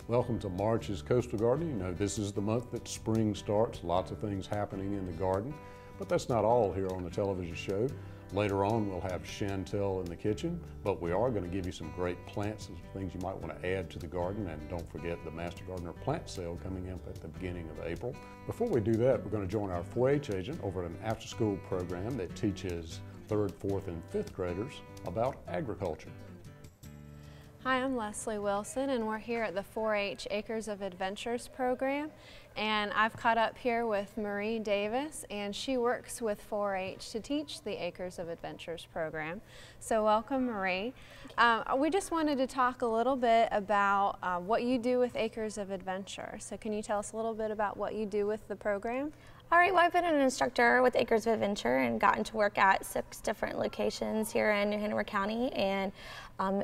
Welcome to March's Coastal Garden. You know, this is the month that spring starts, lots of things happening in the garden, but that's not all here on the television show. Later on, we'll have Chantel in the kitchen, but we are going to give you some great plants and things you might want to add to the garden. And don't forget the Master Gardener plant sale coming up at the beginning of April. Before we do that, we're going to join our 4-H agent over at an after-school program that teaches 3rd, 4th, and 5th graders about agriculture. Hi, I'm Leslie Wilson, and we're here at the 4-H Acres of Adventures program. And I've caught up here with Marie Davis, and she works with 4-H to teach the Acres of Adventures program. So welcome, Marie. We just wanted to talk a little bit about what you do with Acres of Adventure. So can you tell us a little bit about what you do with the program? All right, well, I've been an instructor with Acres of Adventure and gotten to work at 6 different locations here in New Hanover County, and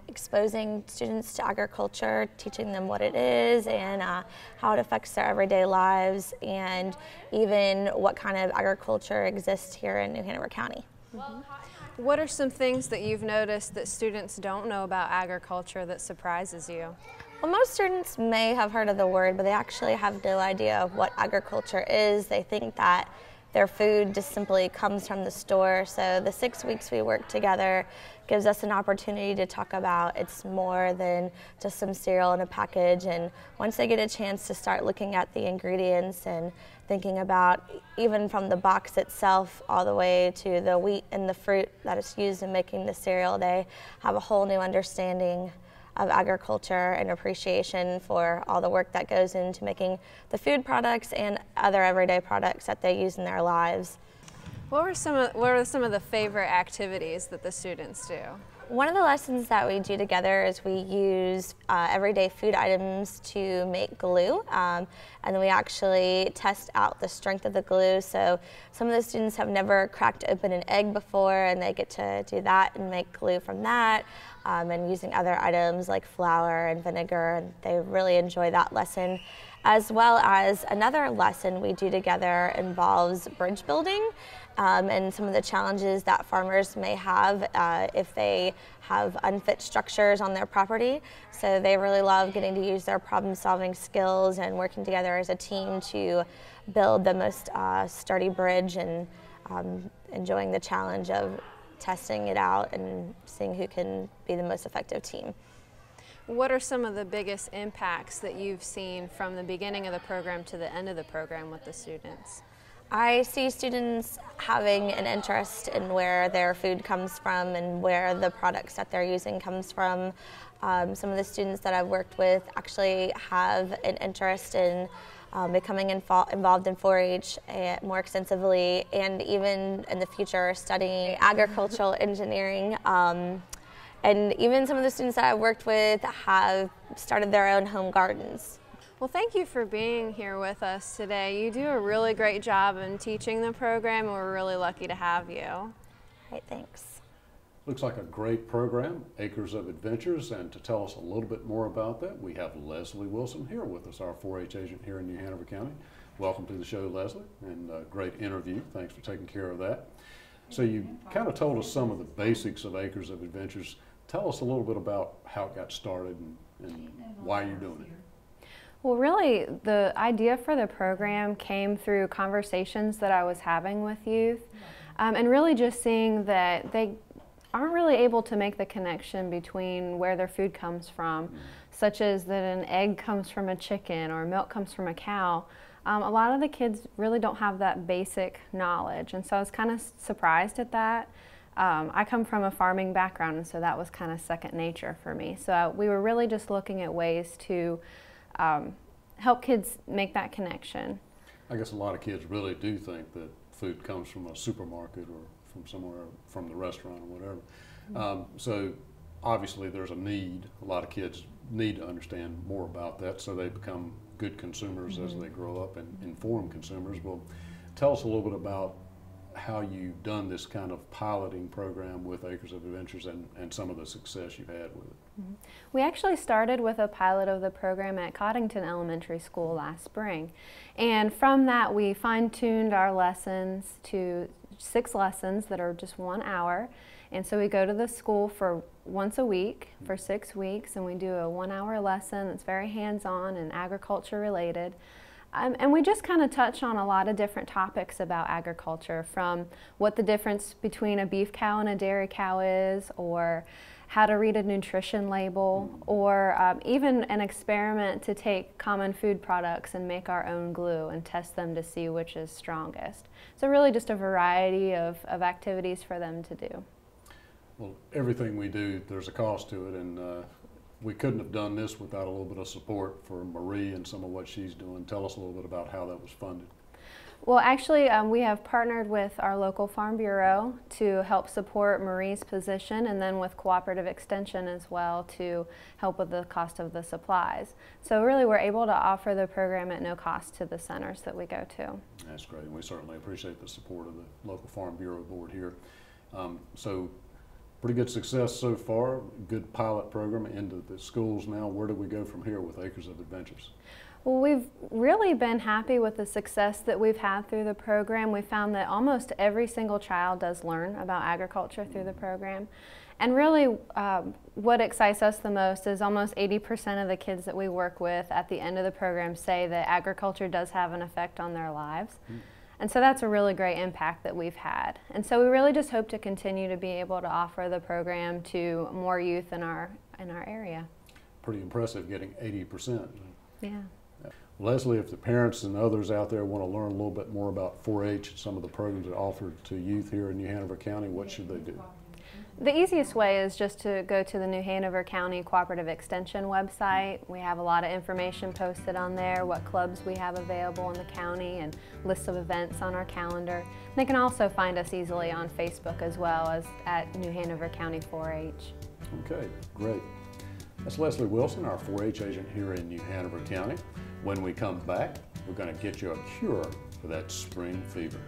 exposing students to agriculture, teaching them what it is and how it affects their everyday lives, and even what kind of agriculture exists here in New Hanover County. Mm-hmm. What are some things that you've noticed that students don't know about agriculture that surprises you? Well, most students may have heard of the word, but they actually have no idea of what agriculture is. They think that their food just simply comes from the store. So the 6 weeks we work together gives us an opportunity to talk about it's more than just some cereal in a package. And once they get a chance to start looking at the ingredients and thinking about even from the box itself all the way to the wheat and the fruit that is used in making the cereal, they have a whole new understanding of agriculture and appreciation for all the work that goes into making the food products and other everyday products that they use in their lives. What are some of the favorite activities that the students do? One of the lessons that we do together is we use everyday food items to make glue, and then we actually test out the strength of the glue. So some of the students have never cracked open an egg before, and they get to do that and make glue from that, and using other items like flour and vinegar, and they really enjoy that lesson. As well as another lesson we do together involves bridge building, and some of the challenges that farmers may have if they have unfit structures on their property. So they really love getting to use their problem-solving skills and working together as a team to build the most sturdy bridge, and enjoying the challenge of testing it out and seeing who can be the most effective team. What are some of the biggest impacts that you've seen from the beginning of the program to the end of the program with the students? I see students having an interest in where their food comes from and where the products that they're using comes from. Some of the students that I've worked with actually have an interest in becoming involved in 4-H more extensively, and even in the future studying agricultural engineering. And even some of the students that I've worked with have started their own home gardens. Well, thank you for being here with us today. You do a really great job in teaching the program, and we're really lucky to have you. All right, thanks. Looks like a great program, Acres of Adventures, and to tell us a little bit more about that, we have Leslie Wilson here with us, our 4-H agent here in New Hanover County. Welcome to the show, Leslie, and a great interview. Thanks for taking care of that. So you kind of told us some of the basics of Acres of Adventures. Tell us a little bit about how it got started and why you're doing it. Well, really, the idea for the program came through conversations that I was having with youth, and really just seeing that they aren't really able to make the connection between where their food comes from, such as that an egg comes from a chicken or milk comes from a cow. A lot of the kids really don't have that basic knowledge, and so I was kind of surprised at that. I come from a farming background, and so that was kind of second nature for me. So we were really just looking at ways to help kids make that connection. I guess a lot of kids really do think that food comes from a supermarket or from somewhere, from the restaurant or whatever. So obviously there's a need. A lot of kids need to understand more about that so they become good consumers as they grow up, and informed consumers. Well, tell us a little bit about how you've done this kind of piloting program with Acres of Adventures and some of the success you've had with it. We actually started with a pilot of the program at Coddington Elementary School last spring, and from that we fine-tuned our lessons to 6 lessons that are just 1 hour, And so we go to the school for once a week for 6 weeks, and we do a 1-hour lesson that's very hands-on and agriculture related. And we just kind of touch on a lot of different topics about agriculture, from what the difference between a beef cow and a dairy cow is, or how to read a nutrition label, or even an experiment to take common food products and make our own glue and test them to see which is strongest. So really just a variety of activities for them to do. Well, everything we do, there's a cost to it, and we couldn't have done this without a little bit of support for Marie and some of what she's doing. Tell us a little bit about how that was funded. Well, actually, we have partnered with our local Farm Bureau to help support Marie's position, and then with Cooperative Extension as well to help with the cost of the supplies. So really we're able to offer the program at no cost to the centers that we go to. That's great, and we certainly appreciate the support of the local Farm Bureau board here. So pretty good success so far, good pilot program into the schools now. Where do we go from here with Acres of Adventures? Well, we've really been happy with the success that we've had through the program. We found that almost every single child does learn about agriculture through the program. And really what excites us the most is almost 80% of the kids that we work with at the end of the program say that agriculture does have an effect on their lives. And so that's a really great impact that we've had. And so we really just hope to continue to be able to offer the program to more youth in our area. Pretty impressive, getting 80%. Yeah. Leslie, if the parents and others out there want to learn a little bit more about 4-H and some of the programs that are offered to youth here in New Hanover County, what should they do? The easiest way is just to go to the New Hanover County Cooperative Extension website. We have a lot of information posted on there, what clubs we have available in the county, and lists of events on our calendar. They can also find us easily on Facebook as well as at New Hanover County 4-H. Okay, great. That's Leslie Wilson, our 4-H agent here in New Hanover County. When we come back, we're going to get you a cure for that spring fever.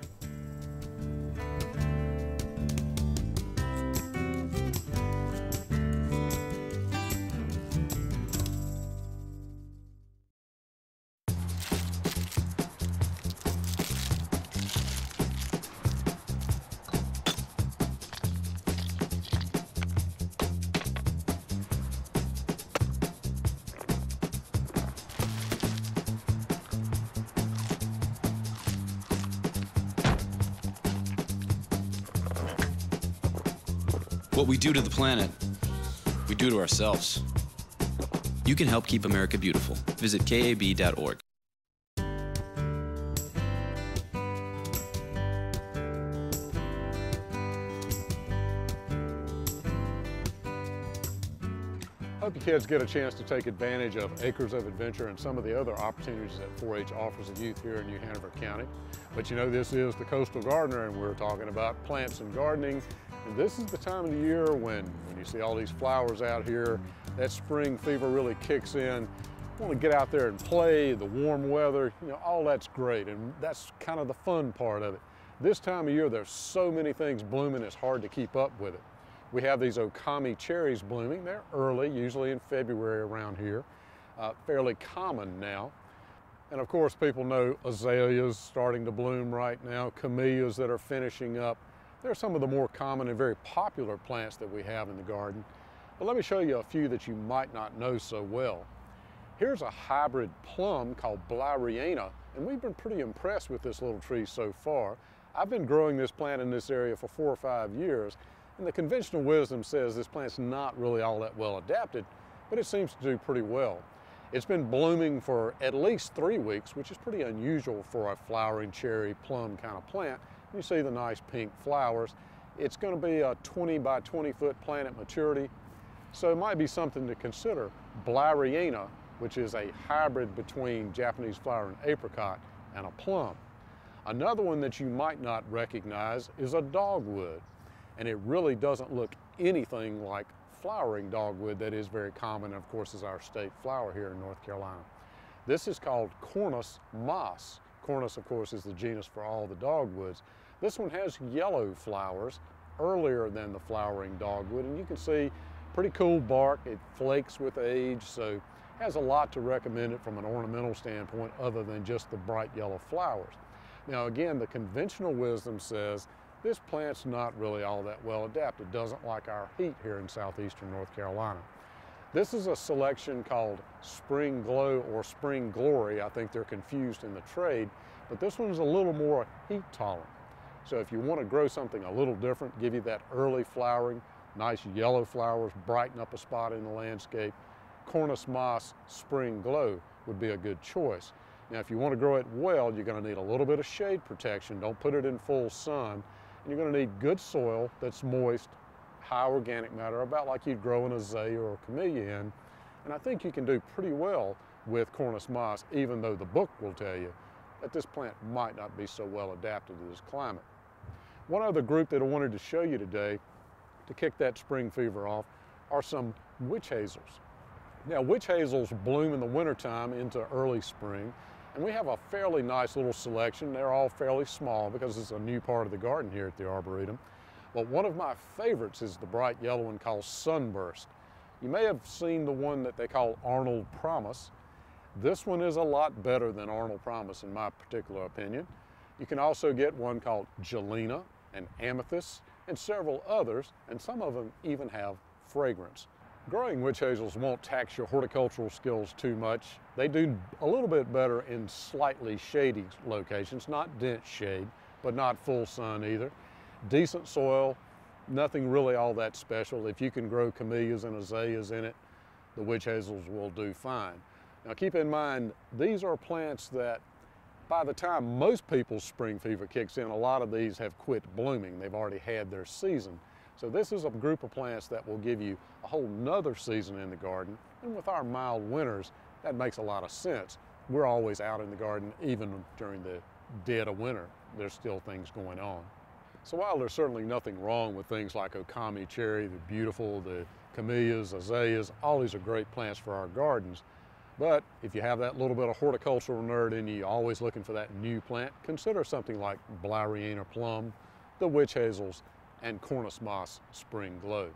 What we do to the planet, we do to ourselves. You can help keep America beautiful. Visit KAB.org. Hope you kids get a chance to take advantage of Acres of Adventure and some of the other opportunities that 4-H offers the youth here in New Hanover County. But you know, this is the Coastal Gardener, and we're talking about plants and gardening. And this is the time of the year when you see all these flowers out here, that spring fever really kicks in. You want to get out there and play, the warm weather, you know, all that's great, and that's kind of the fun part of it. This time of year, there's so many things blooming, it's hard to keep up with it. We have these Okami cherries blooming. They're early, usually in February around here, fairly common now. And of course, people know azaleas starting to bloom right now, camellias that are finishing up. They're some of the more common and very popular plants that we have in the garden. But let me show you a few that you might not know so well. Here's a hybrid plum called Blariana, and we've been pretty impressed with this little tree so far. I've been growing this plant in this area for 4 or 5 years, and the conventional wisdom says this plant's not really all that well adapted, but it seems to do pretty well. It's been blooming for at least 3 weeks, which is pretty unusual for a flowering cherry plum kind of plant. You see the nice pink flowers. It's going to be a 20 by 20 foot plant at maturity, so it might be something to consider. Blariana, which is a hybrid between Japanese flowering apricot and a plum. Another one that you might not recognize is a dogwood, and it really doesn't look anything like flowering dogwood that is very common, of course, is our state flower here in North Carolina. This is called Cornus mas. Cornus, of course, is the genus for all the dogwoods. This one has yellow flowers earlier than the flowering dogwood, and you can see pretty cool bark. It flakes with age, so has a lot to recommend it from an ornamental standpoint other than just the bright yellow flowers. Now again, the conventional wisdom says This plant's not really all that well adapted, doesn't like our heat here in southeastern North Carolina. This is a selection called Spring Glow or Spring Glory. I think they're confused in the trade, but this one's a little more heat tolerant. So if you want to grow something a little different, give you that early flowering, nice yellow flowers, brighten up a spot in the landscape, Cornus Moss Spring Glow would be a good choice. Now if you want to grow it well, you're going to need a little bit of shade protection. Don't put it in full sun. And you're going to need good soil that's moist, high organic matter, about like you'd grow an azalea or a camellia in. And I think you can do pretty well with Cornus Moss, even though the book will tell you that this plant might not be so well adapted to this climate. One other group that I wanted to show you today to kick that spring fever off are some witch hazels. Now, witch hazels bloom in the wintertime into early spring, and we have a fairly nice little selection. They're all fairly small because it's a new part of the garden here at the Arboretum. But one of my favorites is the bright yellow one called Sunburst. You may have seen the one that they call Arnold Promise. This one is a lot better than Arnold Promise in my particular opinion. You can also get one called Jelena and Amethyst and several others, and some of them even have fragrance. Growing witch hazels won't tax your horticultural skills too much. They do a little bit better in slightly shady locations, not dense shade, but not full sun either. Decent soil, nothing really all that special. If you can grow camellias and azaleas in it, the witch hazels will do fine. Now keep in mind, these are plants that by the time most people's spring fever kicks in, a lot of these have quit blooming. They've already had their season. So this is a group of plants that will give you a whole nother season in the garden. And with our mild winters, that makes a lot of sense. We're always out in the garden, even during the dead of winter. There's still things going on. So while there's certainly nothing wrong with things like Okami cherry, the beautiful, the camellias, azaleas, all these are great plants for our gardens. But if you have that little bit of horticultural nerd in you, always looking for that new plant, consider something like Blaureana plum, the witch hazels, and Cornus Moss Spring Glow.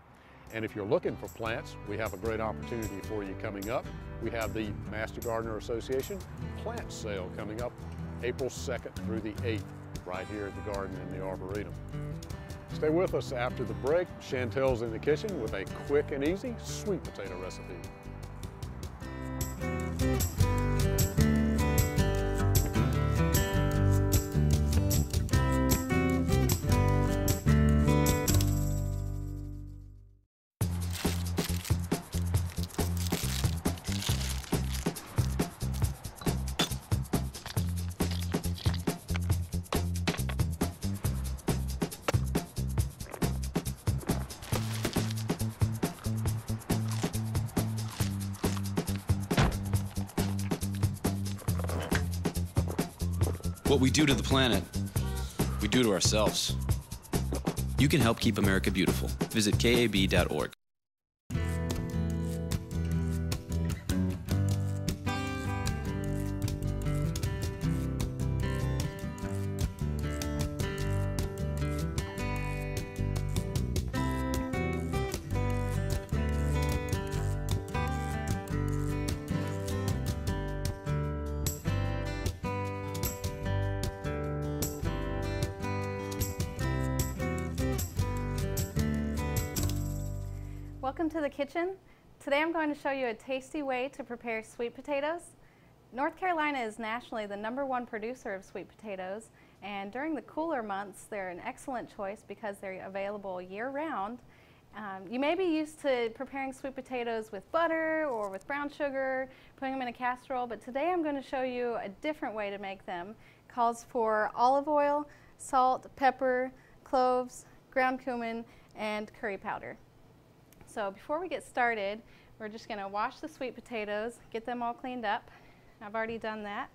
And if you're looking for plants, we have a great opportunity for you coming up. We have the Master Gardener Association plant sale coming up April 2nd through the 8th, right here at the garden in the Arboretum. Stay with us after the break. Chantel's in the kitchen with a quick and easy sweet potato recipe. What we do to the planet, we do to ourselves. You can help keep America beautiful. Visit KAB.org. Welcome to the kitchen. Today I'm going to show you a tasty way to prepare sweet potatoes. North Carolina is nationally the #1 producer of sweet potatoes, and during the cooler months they're an excellent choice because they're available year-round. You may be used to preparing sweet potatoes with butter or with brown sugar, putting them in a casserole, but today I'm going to show you a different way to make them. It calls for olive oil, salt, pepper, cloves, ground cumin, and curry powder. So before we get started, we're just going to wash the sweet potatoes, get them all cleaned up. I've already done that.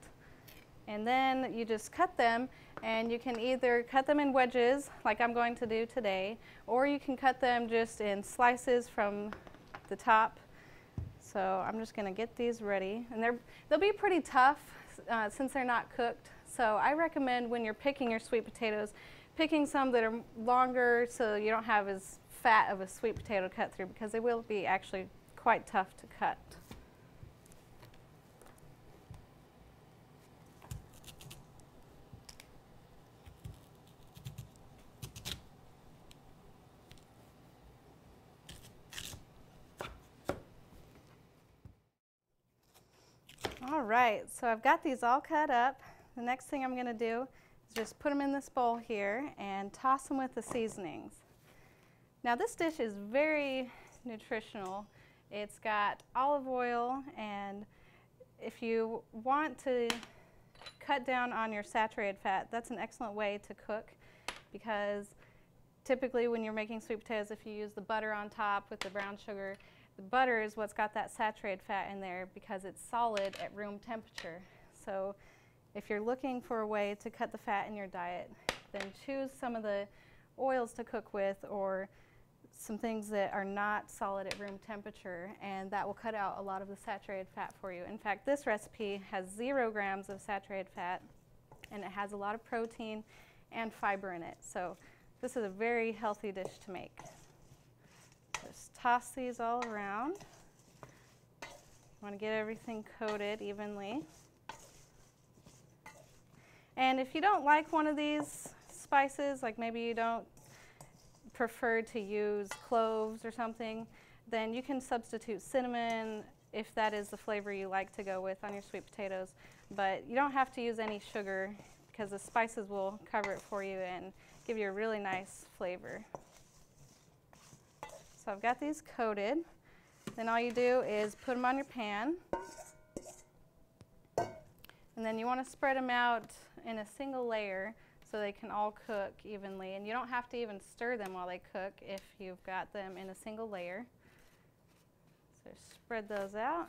And then you just cut them, and you can either cut them in wedges, like I'm going to do today, or you can cut them just in slices from the top. So I'm just going to get these ready. And they'll be pretty tough since they're not cooked. So I recommend when you're picking your sweet potatoes, picking some that are longer so you don't have as fat of a sweet potato cut through, because they will be actually quite tough to cut. All right, so I've got these all cut up. The next thing I'm going to do is just put them in this bowl here and toss them with the seasonings. Now this dish is very nutritional. It's got olive oil, and if you want to cut down on your saturated fat, that's an excellent way to cook, because typically when you're making sweet potatoes, if you use the butter on top with the brown sugar, the butter is what's got that saturated fat in there because it's solid at room temperature. So if you're looking for a way to cut the fat in your diet, then choose some of the oils to cook with, or some things that are not solid at room temperature, and that will cut out a lot of the saturated fat for you. In fact, this recipe has 0 grams of saturated fat, and it has a lot of protein and fiber in it. So this is a very healthy dish to make. Just toss these all around. You want to get everything coated evenly. And if you don't like one of these spices, like maybe you don't prefer to use cloves or something, then you can substitute cinnamon if that is the flavor you like to go with on your sweet potatoes. But you don't have to use any sugar because the spices will cover it for you and give you a really nice flavor. So I've got these coated. Then all you do is put them on your pan. And then you want to spread them out in a single layer so they can all cook evenly. And you don't have to even stir them while they cook if you've got them in a single layer. So spread those out.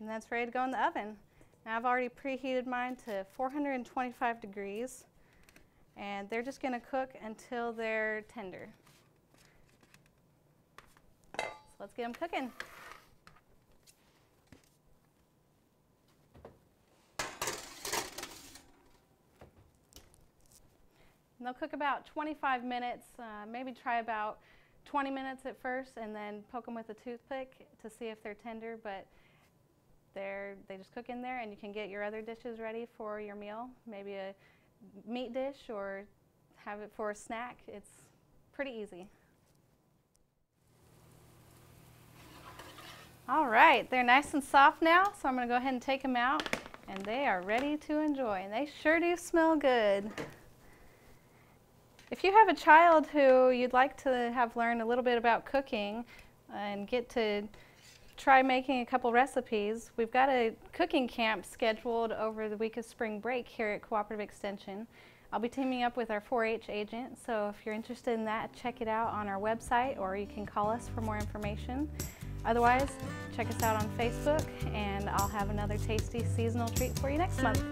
And that's ready to go in the oven. Now I've already preheated mine to 425 degrees, and they're just going to cook until they're tender. So let's get them cooking. And they'll cook about 25 minutes, maybe try about 20 minutes at first, and then poke them with a toothpick to see if they're tender. But they just cook in there, and you can get your other dishes ready for your meal, maybe a meat dish or have it for a snack. It's pretty easy. All right, they're nice and soft now, so I'm going to go ahead and take them out, and they are ready to enjoy, and they sure do smell good. If you have a child who you'd like to have learned a little bit about cooking and get to try making a couple recipes, we've got a cooking camp scheduled over the week of spring break here at Cooperative Extension. I'll be teaming up with our 4-H agent, so if you're interested in that, check it out on our website, or you can call us for more information. Otherwise, check us out on Facebook, and I'll have another tasty seasonal treat for you next month.